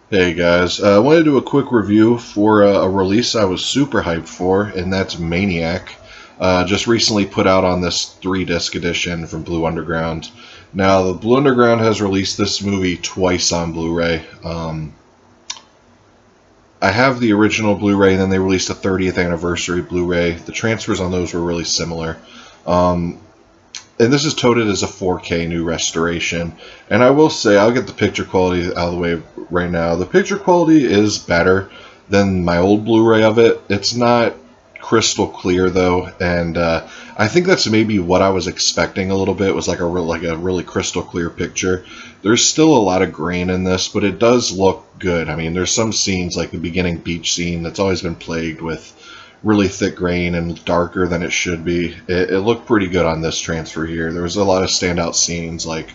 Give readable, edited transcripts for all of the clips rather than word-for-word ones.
Hey guys, I wanted to do a quick review for a release I was super hyped for, and that's Maniac. Just recently put out on this 3-disc edition from Blue Underground. Now, the Blue Underground has released this movie twice on Blu-ray. I have the original Blu-ray, and then they released a 30th anniversary Blu-ray. The transfers on those were really similar. Um, and this is touted as a 4K new restoration. And I will say, I'll get the picture quality out of the way right now. The picture quality is better than my old Blu-ray of it. It's not crystal clear though, and I think that's maybe what I was expecting a little bit, was like a really crystal clear picture. There's still a lot of grain in this, but it does look good. I mean, there's some scenes like the beginning beach scene that's always been plagued with really thick grain and darker than it should be. It looked pretty good on this transfer here. There was a lot of standout scenes, like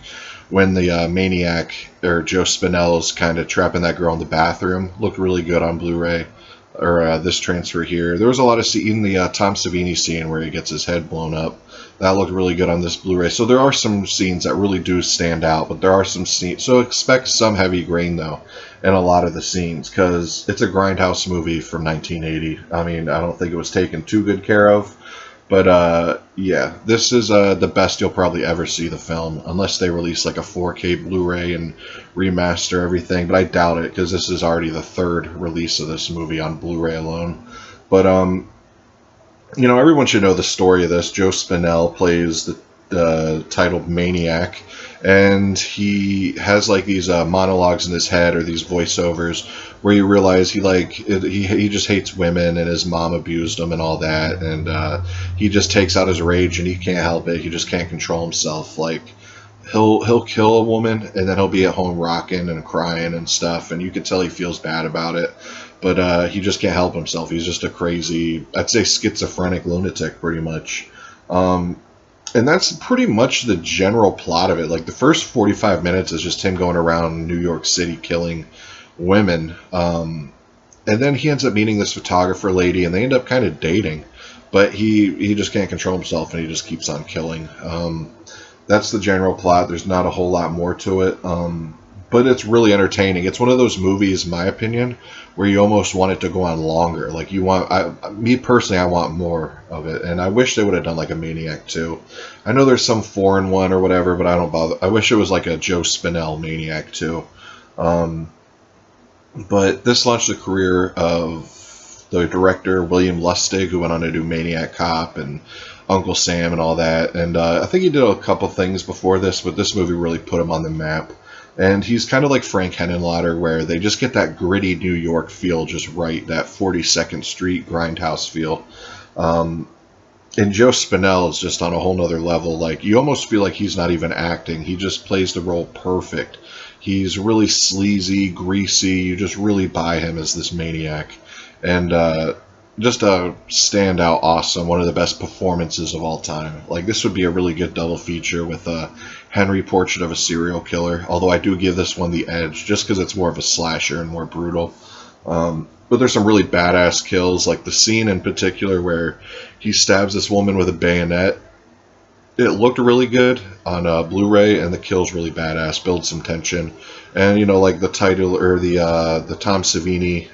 when the Maniac, or Joe Spinell's kind of trapping that girl in the bathroom, looked really good on Blu-ray, or this transfer here. There was a lot of scene in the Tom Savini scene where he gets his head blown up. That looked really good on this Blu-ray. So there are some scenes that really do stand out, but there are some scenes. So expect some heavy grain though in a lot of the scenes, because it's a grindhouse movie from 1980. I mean, I don't think it was taken too good care of. But yeah, this is the best you'll probably ever see the film, unless they release like a 4K Blu-ray and remaster everything. But I doubt it, because this is already the third release of this movie on Blu-ray alone. But you know, everyone should know the story of this. Joe Spinell plays the titled Maniac, and he has like these monologues in his head, or these voiceovers, where you realize he just hates women, and his mom abused him and all that, and he just takes out his rage, and he can't help it. He just can't control himself. Like, he'll kill a woman, and then he'll be at home rocking and crying and stuff, and you can tell he feels bad about it. But he just can't help himself. He's just a crazy, I'd say, schizophrenic lunatic, pretty much. And that's pretty much the general plot of it. Like, the first 45 minutes is just him going around New York City killing women. And then he ends up meeting this photographer lady, and they end up kind of dating. But he just can't control himself, and he just keeps on killing. That's the general plot. There's not a whole lot more to it. But it's really entertaining. It's one of those movies, in my opinion, where you almost want it to go on longer. Like, me personally, I want more of it, and I wish they would have done like a Maniac 2. I know there's some foreign one or whatever, but I don't bother. I wish it was like a Joe Spinell Maniac 2. But this launched the career of the director William Lustig, who went on to do Maniac Cop and Uncle Sam and all that. And I think he did a couple things before this, but this movie really put him on the map. And he's kind of like Frank Henenlotter, where they just get that gritty New York feel just right, that 42nd Street grindhouse feel. And Joe Spinell is just on a whole nother level. Like, you almost feel like he's not even acting. He just plays the role perfect. He's really sleazy, greasy. You just really buy him as this maniac. And just a standout, awesome, one of the best performances of all time. Like, this would be a really good double feature with Henry, Portrait of a Serial Killer, although I do give this one the edge, just because it's more of a slasher and more brutal. But there's some really badass kills, like the scene in particular where he stabs this woman with a bayonet. It looked really good on Blu-ray, and the kill's really badass, builds some tension. And, you know, like the title, or the Tom Savini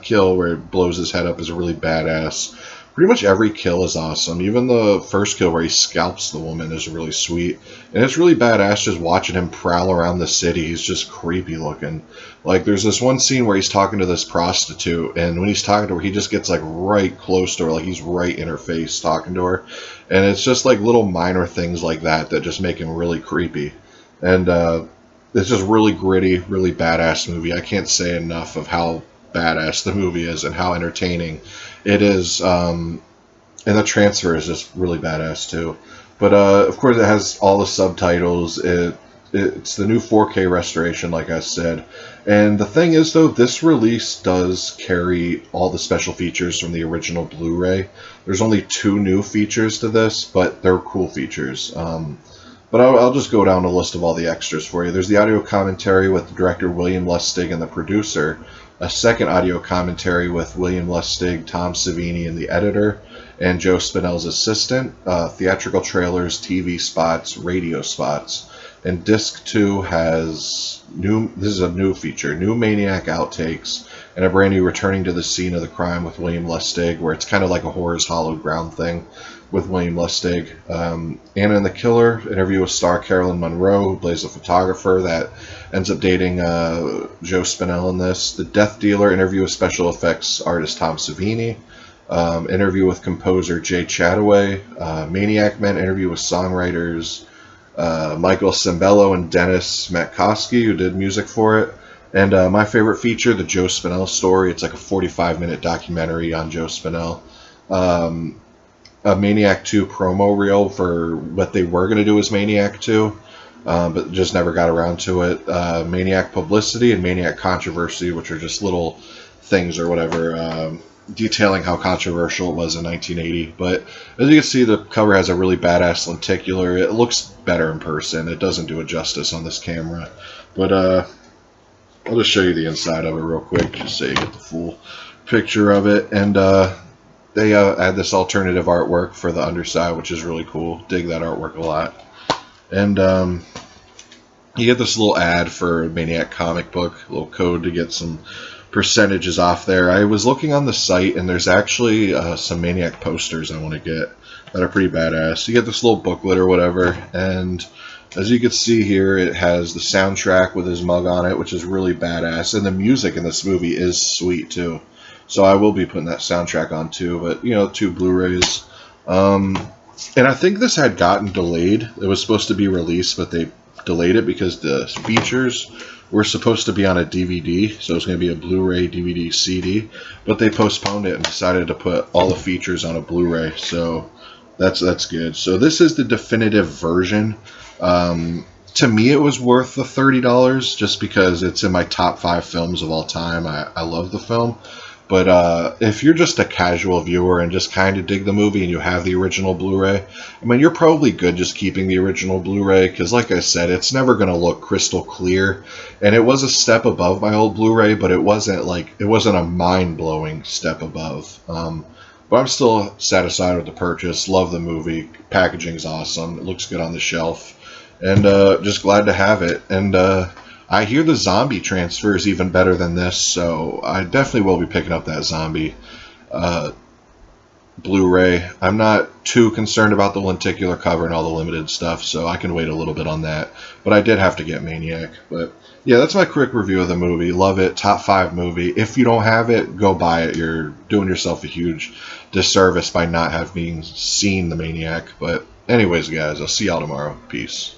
kill where it blows his head up, is really badass. Pretty much every kill is awesome. Even the first kill where he scalps the woman is really sweet. And it's really badass just watching him prowl around the city. He's just creepy looking. Like, there's this one scene where he's talking to this prostitute, and when he's talking to her, he just gets like right close to her, like he's right in her face talking to her. And it's just like little minor things like that that just make him really creepy. And it's just really gritty, really badass movie. I can't say enough of how badass the movie is and how entertaining it is. And the transfer is just really badass too. But of course, it has all the subtitles. It's the new 4K restoration, like I said. And the thing is, though, this release does carry all the special features from the original Blu-ray. There's only 2 new features to this, but they're cool features. But I'll just go down a list of all the extras for you. There's the audio commentary with the director William Lustig and the producer. A second audio commentary with William Lustig, Tom Savini, and the editor, and Joe Spinell's assistant. Theatrical trailers, TV spots, radio spots. And disc 2 has this is a new feature, new Maniac outtakes, and a brand new returning to the scene of the crime with William Lustig, where it's kind of like a Horror's Hallowed Ground thing with William Lustig. Anna and the Killer, interview with star Carolyn Monroe, who plays a photographer that ends up dating Joe Spinell in this. The Death Dealer, interview with special effects artist Tom Savini. Interview with composer Jay Chataway. Maniac Men, interview with songwriters Michael Cimbello and Dennis Matkoski, who did music for it. And my favorite feature, the Joe Spinell story. It's like a 45-minute documentary on Joe Spinell. A Maniac 2 promo reel for what they were going to do as Maniac 2, but just never got around to it. Maniac Publicity and Maniac Controversy, which are just little things or whatever, detailing how controversial it was in 1980. But as you can see, the cover has a really badass lenticular. It looks better in person. It doesn't do it justice on this camera. But I'll just show you the inside of it real quick, just so you get the full picture of it. And they add this alternative artwork for the underside, which is really cool. Dig that artwork a lot. And you get this little ad for Maniac comic book, a little code to get some percentages off there. I was looking on the site, and there's actually some Maniac posters I want to get that are pretty badass. You get this little booklet or whatever, and as you can see here, it has the soundtrack with his mug on it, which is really badass, and the music in this movie is sweet too. So I will be putting that soundtrack on too, but you know, 2 Blu-rays. And I think this had gotten delayed. It was supposed to be released, but they delayed it because the features were supposed to be on a DVD, so it's going to be a Blu-ray, DVD, CD, but they postponed it and decided to put all the features on a Blu-ray, so that's good. So this is the definitive version. To me, it was worth the $30 just because it's in my top 5 films of all time. I love the film. But if you're just a casual viewer and just kind of dig the movie and you have the original Blu-ray, I mean, you're probably good just keeping the original Blu-ray because, like I said, it's never going to look crystal clear. And it was a step above my old Blu-ray, but it wasn't a mind-blowing step above. But I'm still satisfied with the purchase. Love the movie. Packaging's awesome. It looks good on the shelf. And just glad to have it. And I hear the zombie transfer is even better than this, so I definitely will be picking up that zombie Blu-ray. I'm not too concerned about the lenticular cover and all the limited stuff, so I can wait a little bit on that. But I did have to get Maniac. But yeah, that's my quick review of the movie. Love it. Top 5 movie. If you don't have it, go buy it. You're doing yourself a huge disservice by not having seen the Maniac. But anyways, guys, I'll see y'all tomorrow. Peace.